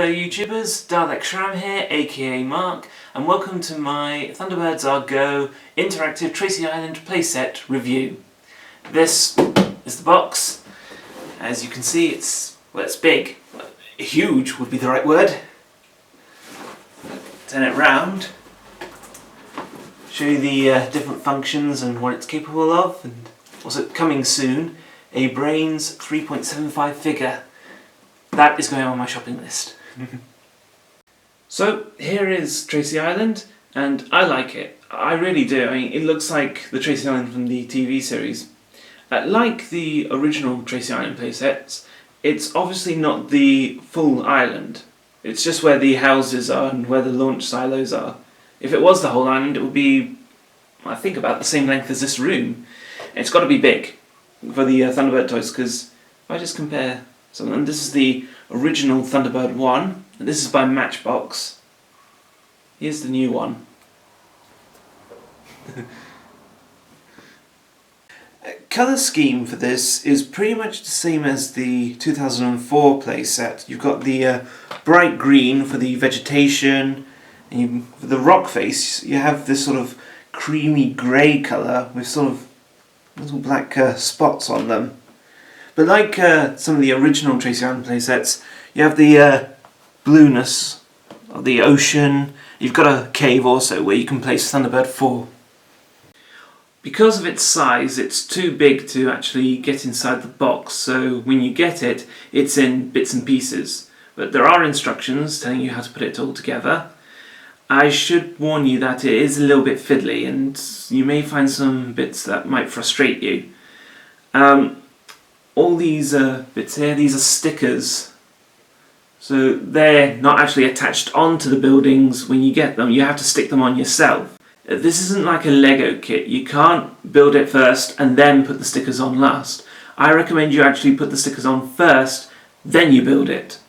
Hello YouTubers, Dalek Shram here, aka Mark, and welcome to my Thunderbirds Are Go interactive Tracy Island playset review. This is the box. As you can see, it's big. Huge would be the right word. Turn it round, show you the different functions and what it's capable of, and also coming soon, a Brains 3.75 figure. That is going on my shopping list. So here is Tracy Island, and I like it. I really do. I mean, it looks like the Tracy Island from the TV series. Like the original Tracy Island playsets, it's obviously not the full island. It's just where the houses are and where the launch silos are. If it was the whole island, it would be, I think, about the same length as this room. It's got to be big for the Thunderbird toys, because if I just compare something, this is the original Thunderbird 1, and this is by Matchbox. Here's the new one. Colour scheme for this is pretty much the same as the 2004 playset. You've got the bright green for the vegetation, and for the rock face you have this sort of creamy grey colour with sort of little black spots on them. But like some of the original Tracy Island playsets, you have the blueness of the ocean. You've got a cave also where you can place Thunderbird 4. Because of its size, it's too big to actually get inside the box, so when you get it, it's in bits and pieces. But there are instructions telling you how to put it all together. I should warn you that it is a little bit fiddly, and you may find some bits that might frustrate you. All these bits here, these are stickers. So they're not actually attached onto the buildings when you get them, you have to stick them on yourself. This isn't like a Lego kit, you can't build it first and then put the stickers on last. I recommend you actually put the stickers on first, then you build it.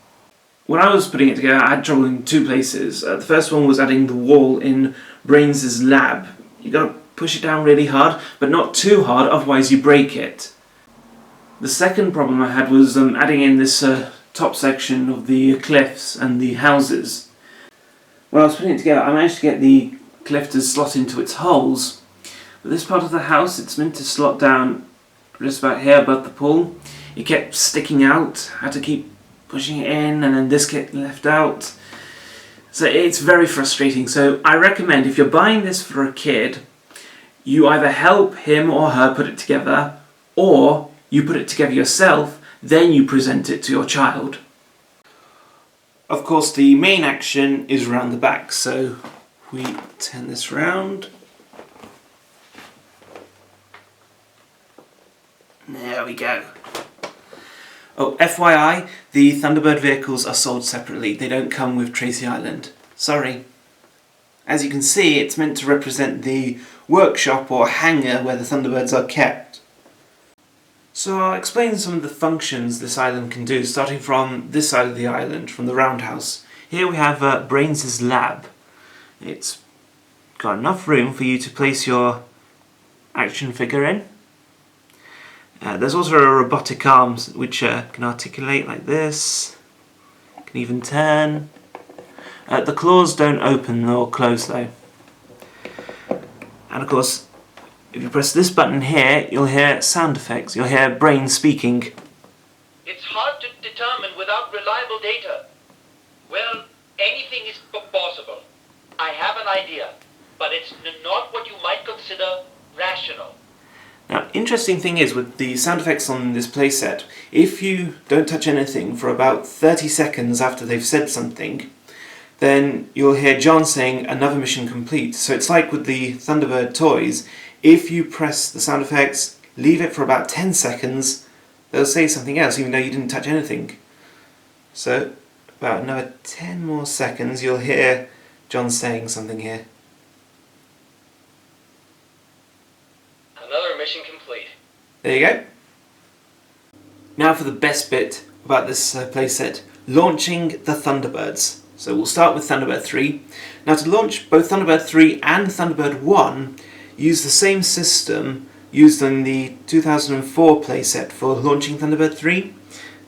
When I was putting it together, I had trouble in two places. The first one was adding the wall in Brains' lab. You gotta push it down really hard, but not too hard, otherwise you break it. The second problem I had was adding in this top section of the cliffs and the houses. When I was putting it together, I managed to get the cliff to slot into its holes, but this part of the house, it's meant to slot down just about here above the pool. It kept sticking out, I had to keep pushing it in, and then this kept left out. So it's very frustrating. So I recommend, if you're buying this for a kid, you either help him or her put it together, or you put it together yourself, then you present it to your child. Of course, the main action is around the back, so we turn this round. There we go. Oh, FYI, the Thunderbird vehicles are sold separately. They don't come with Tracy Island. Sorry. As you can see, it's meant to represent the workshop or hangar where the Thunderbirds are kept. So I'll explain some of the functions this island can do, starting from this side of the island, from the roundhouse. Here we have Brains' lab. It's got enough room for you to place your action figure in. There's also a robotic arm which can articulate like this, can even turn. The claws don't open or close though. And of course, if you press this button here, you'll hear sound effects. You'll hear Brain speaking. It's hard to determine without reliable data. Well, anything is possible. I have an idea, but it's not what you might consider rational. Now, interesting thing is, with the sound effects on this playset, if you don't touch anything for about 30 seconds after they've said something, then you'll hear John saying, "Another mission complete." So it's like with the Thunderbird toys, if you press the sound effects, leave it for about 10 seconds, they'll say something else even though you didn't touch anything. So about another 10 more seconds, you'll hear John saying something here. Another mission complete. There you go. Now for the best bit about this playset, launching the Thunderbirds. So we'll start with Thunderbird 3. Now to launch both Thunderbird 3 and Thunderbird 1, use the same system used in the 2004 playset for launching Thunderbird 3.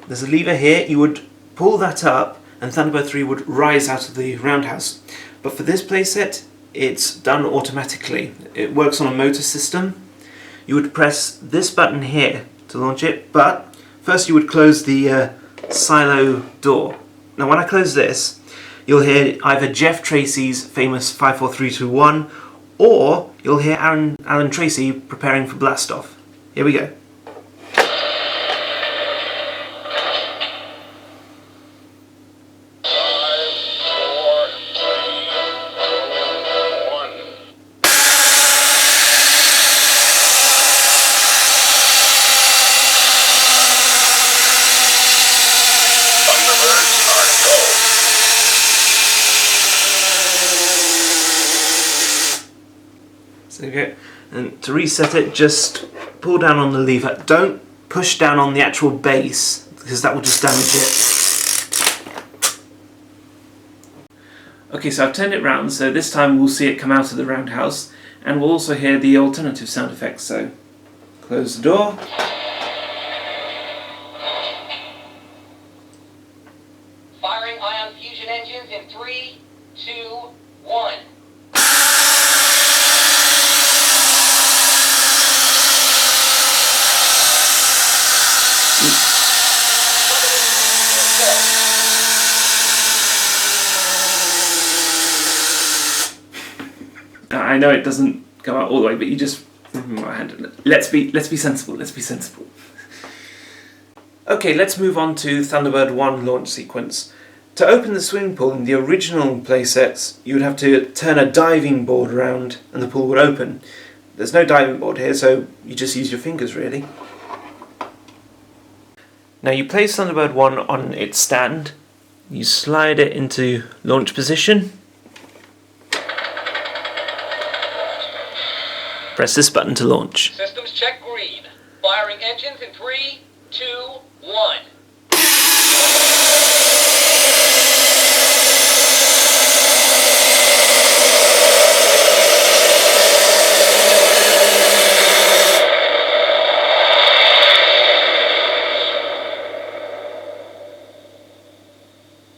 There's a lever here, you would pull that up and Thunderbird 3 would rise out of the roundhouse. But for this playset, it's done automatically. It works on a motor system. You would press this button here to launch it, but first you would close the silo door. Now when I close this, you'll hear either Jeff Tracy's famous 5, 4, 3, 2, 1, or you'll hear Alan Tracy preparing for blastoff. Here we go. Okay. And to reset it, just pull down on the lever. Don't push down on the actual base, because that will just damage it. Okay, so I've turned it round, so this time we'll see it come out of the roundhouse, and we'll also hear the alternative sound effects. So close the door. Firing ion fusion engines in 3, 2, 1. I know it doesn't go out all the way, but you just let's be sensible. Let's be sensible. Okay, let's move on to Thunderbird 1 launch sequence. To open the swimming pool in the original playsets, you would have to turn a diving board around and the pool would open. There's no diving board here, so you just use your fingers really. Now you place Thunderbird 1 on its stand, you slide it into launch position, press this button to launch. Systems check green. Firing engines in 3, 2, 1.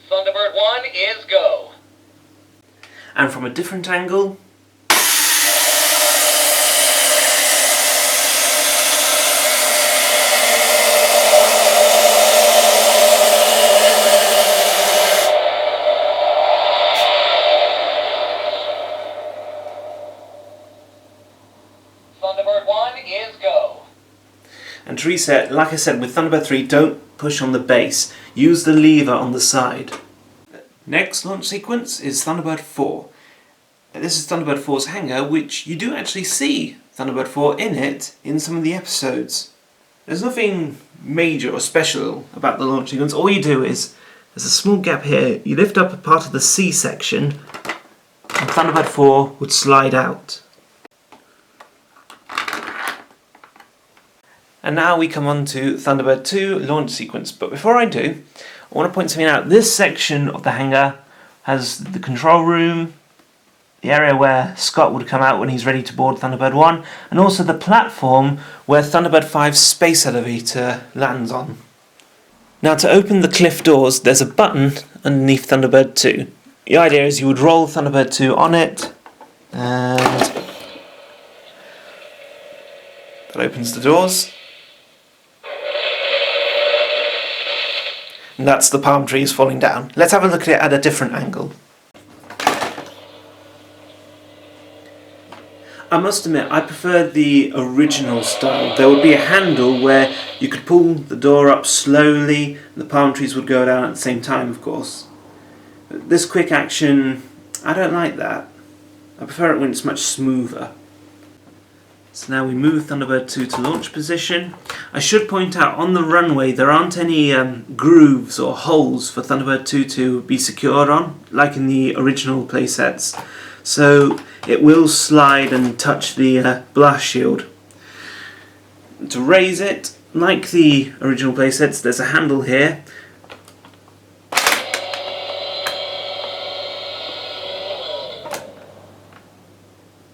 Thunderbird 1 is go. And from a different angle, Thunderbird 1 is go. and to reset, like I said with Thunderbird 3, don't push on the base, use the lever on the side. Next launch sequence is Thunderbird 4. This is Thunderbird 4's hangar, which you do actually see Thunderbird 4 in it in some of the episodes. There's nothing major or special about the launch sequence. All you do is, there's a small gap here, you lift up a part of the C section, and Thunderbird 4 would slide out. And now we come on to Thunderbird 2 launch sequence. But before I do, I want to point something out. This section of the hangar has the control room, the area where Scott would come out when he's ready to board Thunderbird 1, and also the platform where Thunderbird 5's space elevator lands on. Now to open the cliff doors, there's a button underneath Thunderbird 2. The idea is you would roll Thunderbird 2 on it, and that opens the doors. And that's the palm trees falling down. Let's have a look at it at a different angle. I must admit, I prefer the original style. There would be a handle where you could pull the door up slowly, and the palm trees would go down at the same time, of course. But this quick action, I don't like that. I prefer it when it's much smoother. So now we move Thunderbird 2 to launch position. I should point out, on the runway there aren't any grooves or holes for Thunderbird 2 to be secured on, like in the original playsets. So it will slide and touch the blast shield. To raise it, like the original playsets, there's a handle here.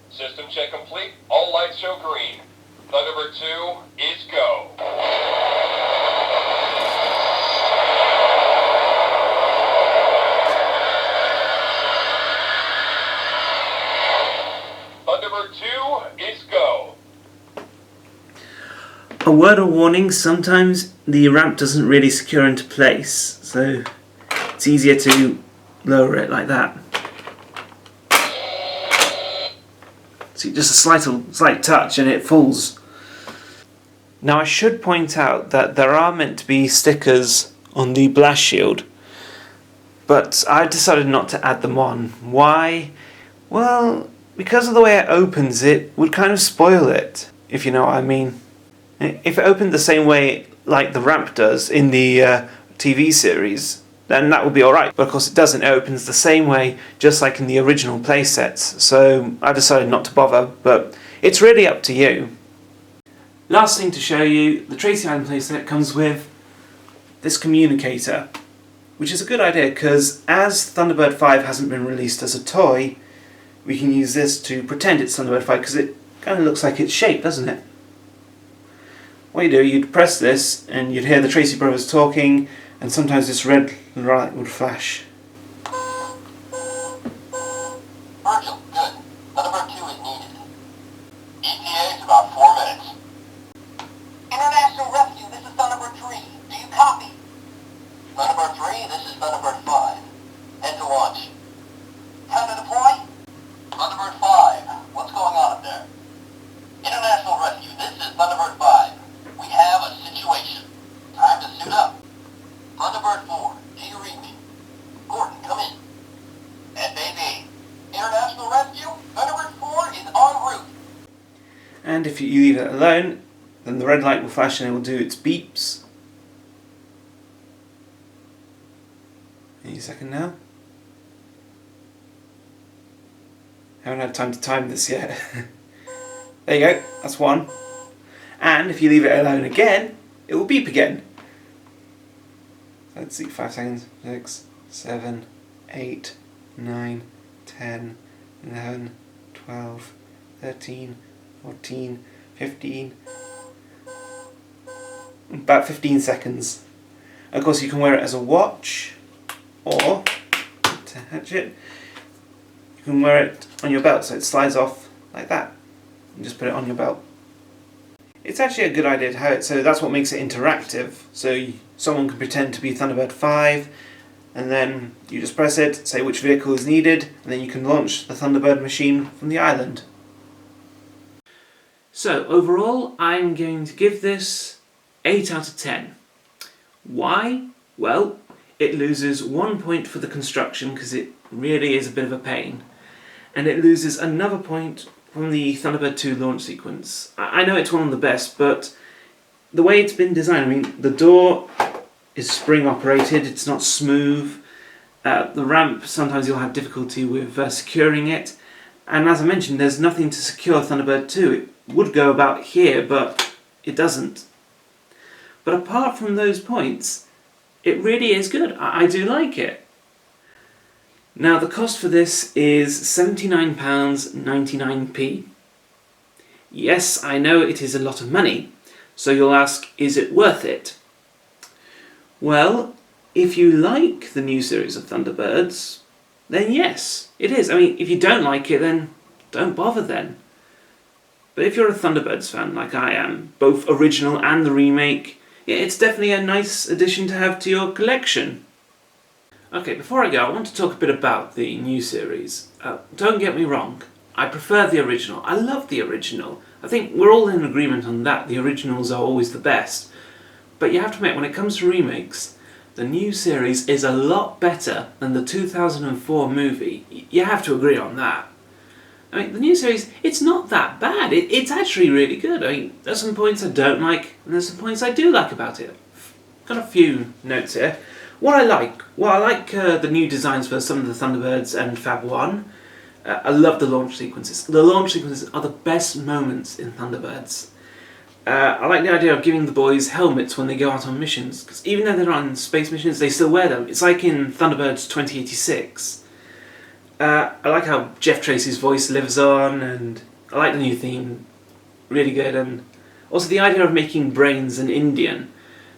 System check complete. All lights show green. Thunderbird 2 is go. A word of warning, sometimes the ramp doesn't really secure into place, so it's easier to lower it like that. See, just a slight touch and it falls. Now I should point out that there are meant to be stickers on the blast shield, but I decided not to add them on. Why? Well, because of the way it opens, it would kind of spoil it, if you know what I mean. If it opened the same way like the ramp does in the TV series, then that would be alright. But of course it doesn't. It opens the same way, just like in the original playsets. So I decided not to bother, but it's really up to you. Last thing to show you, the Tracy Island playset comes with this communicator, which is a good idea because as Thunderbird 5 hasn't been released as a toy, we can use this to pretend it's Thunderbird 5 because it kind of looks like it's shaped, doesn't it? What you do, you'd press this and you'd hear the Tracy brothers talking, and sometimes this red light would flash. Virgil, good. Thunderbird 2 is needed. ETA is about 4 minutes. International Rescue, this is Thunderbird 3. Do you copy? Thunderbird 3, this is Thunderbird 5. Head to launch. Time to deploy? Thunderbird 5, what's going on up there? International Rescue, this is Thunderbird 5. We have a situation. Time to suit up. Thunderbird 4, do you read me? Gordon, come in. FAB. International Rescue, Thunderbird 4 is en route. And if you leave it alone, then the red light will flash and it will do its beeps. Any second now. Haven't had time to time this yet. There you go, that's one. And if you leave it alone again, it will beep again. Let's see, 5 seconds. 6, 7, 8, 9, 10, 11, 12, 13, 14, 15. About 15 seconds. Of course, you can wear it as a watch, or to hatch it, you can wear it on your belt so it slides off like that. And just put it on your belt. It's actually a good idea to have it, so that's what makes it interactive. So someone can pretend to be Thunderbird 5, and then you just press it, say which vehicle is needed, and then you can launch the Thunderbird machine from the island. So overall, I'm going to give this 8 out of 10. Why? Well, it loses 1 point for the construction because it really is a bit of a pain, and it loses another point from the Thunderbird 2 launch sequence. I know it's one of the best, but the way it's been designed, I mean, the door is spring operated, it's not smooth. The ramp, sometimes you'll have difficulty with securing it. And as I mentioned, there's nothing to secure Thunderbird 2. It would go about here, but it doesn't. But apart from those points, it really is good. I do like it. Now the cost for this is £79.99p. Yes, I know it is a lot of money, so you'll ask, is it worth it? Well, if you like the new series of Thunderbirds, then yes, it is. I mean, if you don't like it, then don't bother then. But if you're a Thunderbirds fan like I am, both original and the remake, yeah, it's definitely a nice addition to have to your collection. Okay, before I go, I want to talk a bit about the new series. Don't get me wrong, I prefer the original. I love the original. I think we're all in agreement on that. The originals are always the best. But you have to admit, when it comes to remakes, the new series is a lot better than the 2004 movie. You have to agree on that. I mean, the new series, it's not that bad. It's actually really good. I mean, there's some points I don't like, and there's some points I do like about it. Got a few notes here. What I like the new designs for some of the Thunderbirds and Fab 1. I love the launch sequences. The launch sequences are the best moments in Thunderbirds. I like the idea of giving the boys helmets when they go out on missions, because even though they're on space missions, they still wear them. It's like in Thunderbirds 2086. I like how Jeff Tracy's voice lives on, and I like the new theme. Really good. And also the idea of making Brains an Indian.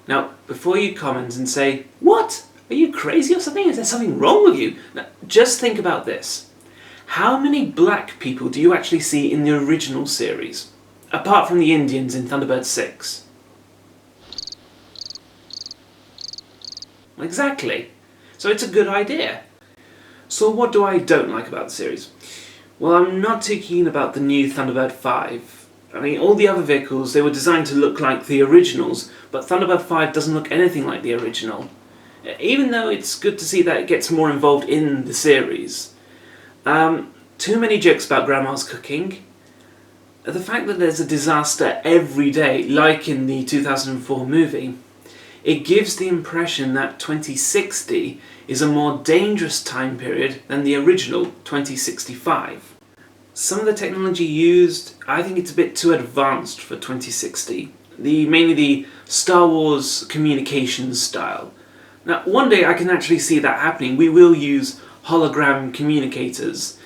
Now, before you comment and say, "What? Are you crazy or something? Is there something wrong with you?" Now, just think about this. How many black people do you actually see in the original series? Apart from the Indians in Thunderbird 6. Exactly. So it's a good idea. So what do I don't like about the series? Well, I'm not too keen about the new Thunderbird 5. I mean, all the other vehicles, they were designed to look like the originals, but Thunderbird 5 doesn't look anything like the original. Even though it's good to see that it gets more involved in the series. Too many jokes about Grandma's cooking. The fact that there's a disaster every day, like in the 2004 movie, it gives the impression that 2060 is a more dangerous time period than the original 2065. Some of the technology used, I think it's a bit too advanced for 2060. Mainly the Star Wars communications style. Now, one day I can actually see that happening. We will use hologram communicators.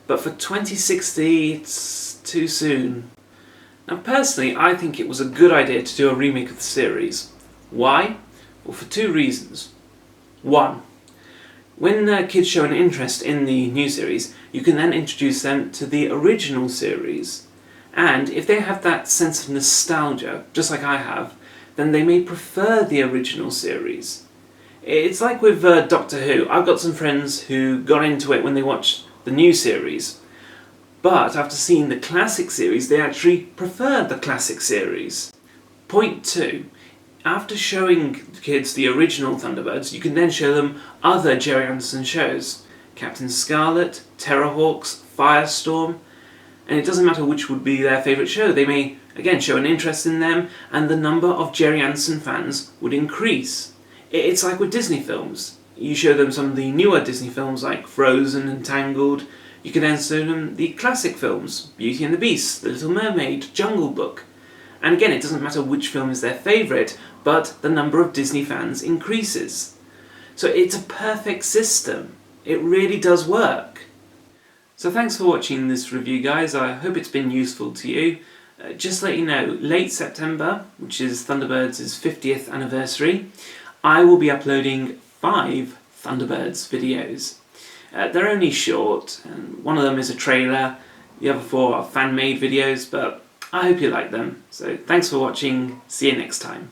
But for 2060, it's too soon. Now, personally, I think it was a good idea to do a remake of the series. Why? Well, for two reasons. One, when kids show an interest in the new series, you can then introduce them to the original series. And if they have that sense of nostalgia, just like I have, then they may prefer the original series. It's like with Doctor Who. I've got some friends who got into it when they watched the new series. But after seeing the classic series, they actually preferred the classic series. Point two. After showing kids the original Thunderbirds, you can then show them other Gerry Anderson shows. Captain Scarlet, Terrorhawks, Firestorm, and it doesn't matter which would be their favourite show. They may, again, show an interest in them, and the number of Gerry Anderson fans would increase. It's like with Disney films. You show them some of the newer Disney films like Frozen and Tangled. You can then show them the classic films, Beauty and the Beast, The Little Mermaid, Jungle Book. And again, it doesn't matter which film is their favourite, but the number of Disney fans increases. So it's a perfect system. It really does work. So thanks for watching this review, guys. I hope it's been useful to you. Just to let you know, late September, which is Thunderbirds' 50th anniversary, I will be uploading 5 Thunderbirds videos. They're only short, and one of them is a trailer, the other 4 are fan-made videos, but I hope you like them. So thanks for watching, see you next time.